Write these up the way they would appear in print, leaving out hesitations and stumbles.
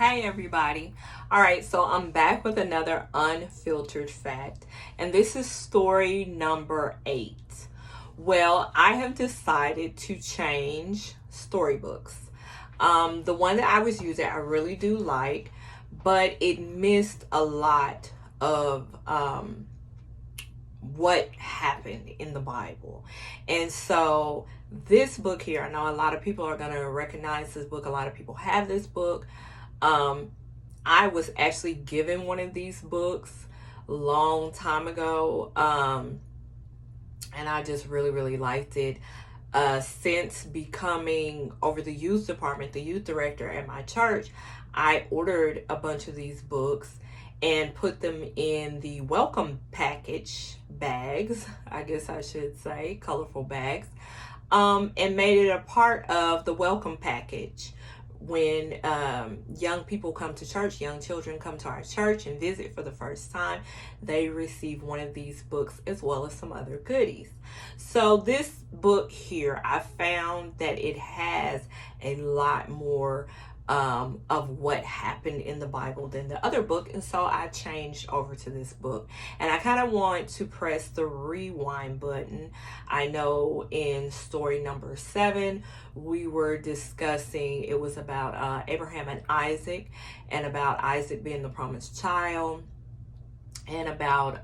Hey everybody. All right, so I'm back with another unfiltered fact, and this is story number 8. Well, I have decided to change storybooks. The one that I was using, I really do like, but it missed a lot of what happened in the Bible. And so this book here, I know a lot of people are going to recognize this book. A lot of people have this book. Um, I was actually given one of these books a long time ago, and I just really liked it. Since becoming over the youth department, the youth director at my church, I ordered a bunch of these books and put them in the welcome package bags, I guess I should say, colorful bags, and made it a part of the welcome package. When young people come to church, young children come to our church and visit for the first time, they receive one of these books as well as some other goodies. So this book here, I found that it has a lot more of what happened in the Bible than the other book, and so I changed over to this book. And I kind of want to press the rewind button. I know in story number 7 we were discussing, it was about Abraham and Isaac, and about Isaac being the promised child, and about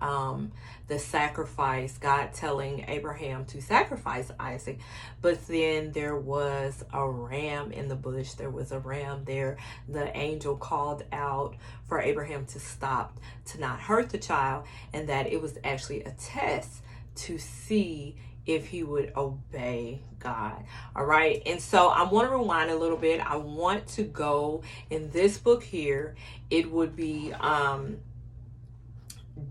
the sacrifice, God telling Abraham to sacrifice Isaac. But then there was a ram in the bush. There was a ram there. The angel called out for Abraham to stop, to not hurt the child, and that it was actually a test to see if he would obey God. All right. And so I want to rewind a little bit. I want to go in this book here. It would be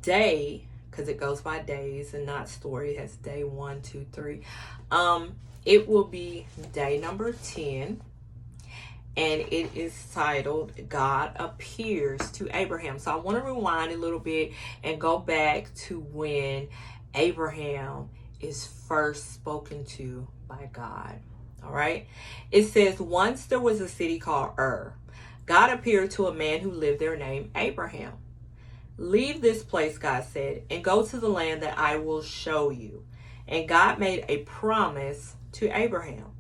day, because it goes by days and not story. It has day 1, 2, 3. It will be day number 10, and it is titled God Appears to Abraham. So I want to rewind a little bit and go back to when Abraham is first spoken to by God. All right. It says, once there was a city called Ur. God appeared to a man who lived there named Abraham. Leave this place, God said, and go to the land that I will show you. And God made a promise to Abraham.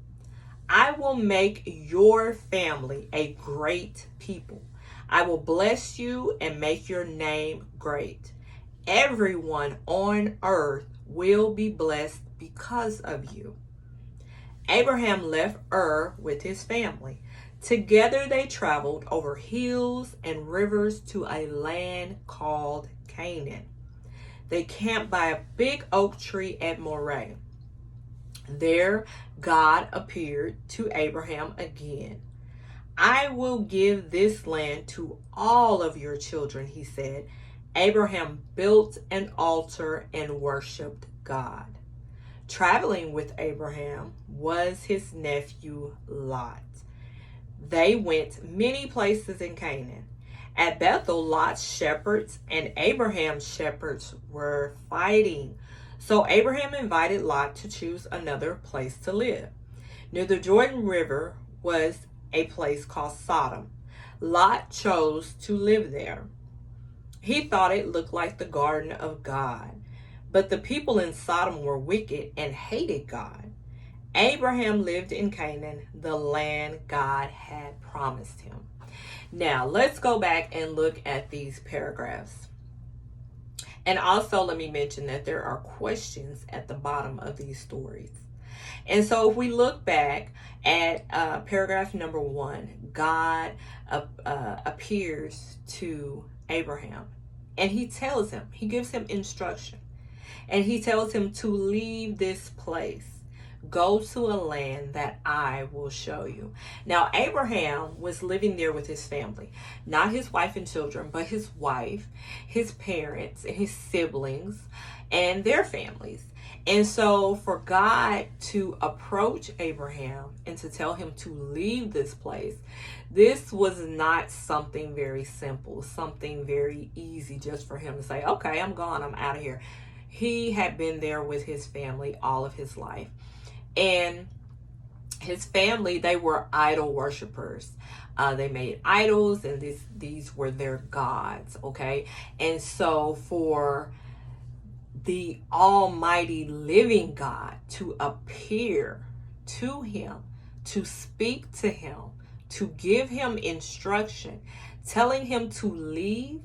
I will make your family a great people. I will bless you and make your name great. Everyone on earth will be blessed because of you. Abraham left Ur with his family. Together they traveled over hills and rivers to a land called Canaan. They camped by a big oak tree at Moreh. There God appeared to Abraham again. I will give this land to all of your children, he said. Abraham built an altar and worshiped God. Traveling with Abraham was his nephew Lot. They went many places in Canaan. At Bethel, Lot's shepherds and Abraham's shepherds were fighting. So Abraham invited Lot to choose another place to live. Near the Jordan River was a place called Sodom. Lot chose to live there. He thought it looked like the garden of God. But the people in Sodom were wicked and hated God. Abraham lived in Canaan, the land God had promised him. Now, let's go back and look at these paragraphs. And also, let me mention that there are questions at the bottom of these stories. And so if we look back at paragraph number 1, God appears to Abraham. And he tells him, he gives him instruction. And he tells him to leave this place. Go to a land that I will show you. Now, Abraham was living there with his family, not his wife and children, but his wife, his parents, and his siblings, and their families. And so for God to approach Abraham and to tell him to leave this place, this was not something very simple, something very easy just for him to say, okay, I'm gone, I'm out of here. He had been there with his family all of his life. And his family, they were idol worshipers. They made idols, and these were their gods, okay? And so for the almighty living God to appear to him, to speak to him, to give him instruction, telling him to leave,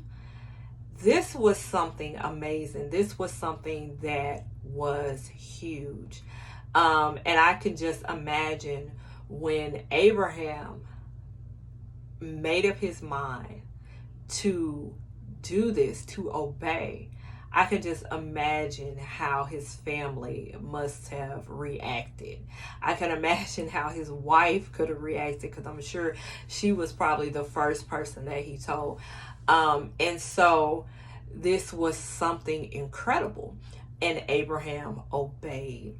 this was something amazing. This was something that was huge. And I can just imagine when Abraham made up his mind to do this, to obey, I can just imagine how his family must have reacted. I can imagine how his wife could have reacted, because I'm sure she was probably the first person that he told. And so this was something incredible, and Abraham obeyed.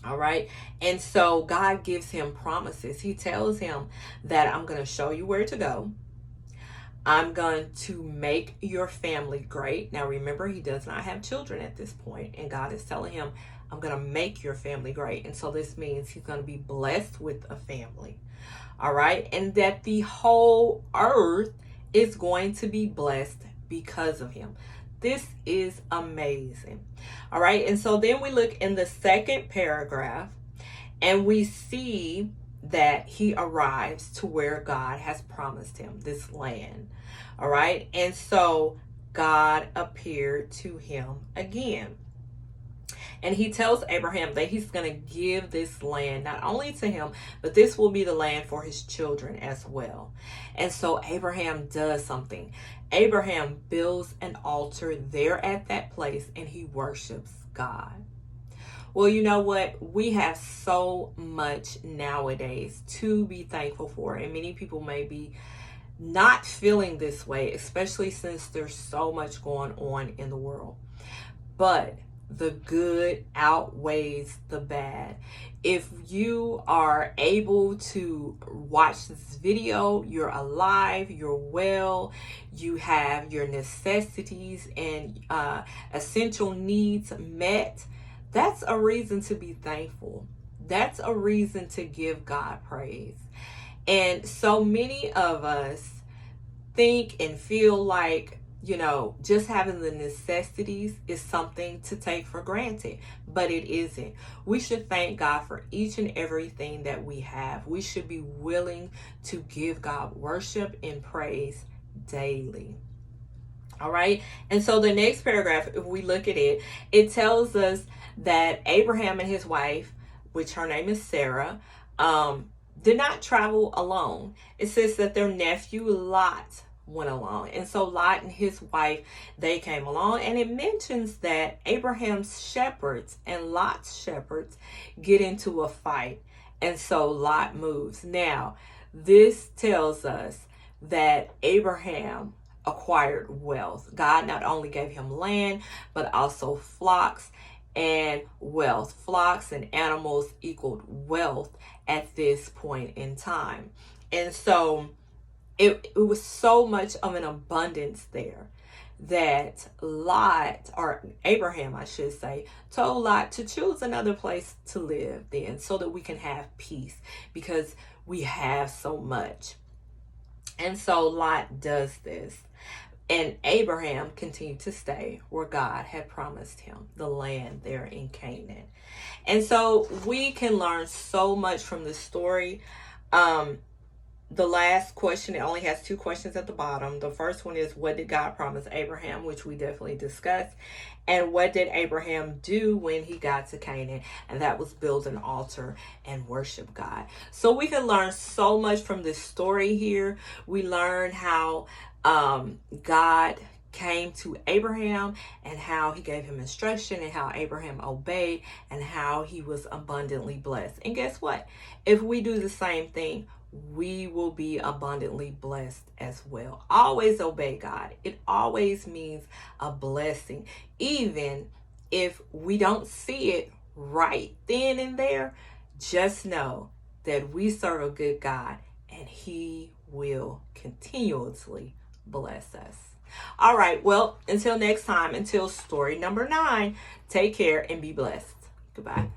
All right. And so God gives him promises. He tells him that I'm going to show you where to go. I'm going to make your family great. Now, remember, he does not have children at this point, and God is telling him, I'm going to make your family great. And so this means he's going to be blessed with a family. All right. And that the whole earth is going to be blessed because of him. This is amazing. All right. And so then we look in the second paragraph, and we see that he arrives to where God has promised him, this land. All right. And so God appeared to him again. And he tells Abraham that he's going to give this land not only to him, but this will be the land for his children as well. And so Abraham does something. Abraham builds an altar there at that place, and he worships God. Well, you know what? We have so much nowadays to be thankful for, and many people may be not feeling this way, especially since there's so much going on in the world. But the good outweighs the bad. If you are able to watch this video, you're alive, you're well, you have your necessities and essential needs met, that's a reason to be thankful. That's a reason to give God praise. And so many of us think and feel like, just having the necessities is something to take for granted, but it isn't. We should thank God for each and everything that we have. We should be willing to give God worship and praise daily. All right. And so the next paragraph, if we look at it, it tells us that Abraham and his wife, which her name is Sarah, did not travel alone. It says that their nephew Lot went along. And so Lot and his wife, they came along. And it mentions that Abraham's shepherds and Lot's shepherds get into a fight. And so Lot moves. Now, this tells us that Abraham acquired wealth. God not only gave him land, but also flocks and wealth. Flocks and animals equaled wealth at this point in time. And so it was so much of an abundance there that Lot, or Abraham, I should say, told Lot to choose another place to live then, so that we can have peace, because we have so much. And so Lot does this. And Abraham continued to stay where God had promised him, the land there in Canaan. And so we can learn so much from this story. The last question, it only has two questions at the bottom. The first one is, what did God promise Abraham, which we definitely discussed. And what did Abraham do when he got to Canaan? And that was build an altar and worship God. So we can learn so much from this story here. We learn how God came to Abraham and how he gave him instruction and how Abraham obeyed and how he was abundantly blessed. And guess what? If we do the same thing, we will be abundantly blessed as well. Always obey God. It always means a blessing. Even if we don't see it right then and there, just know that we serve a good God and he will continuously bless us. All right. Well, until next time, until story number 9, take care and be blessed. Goodbye.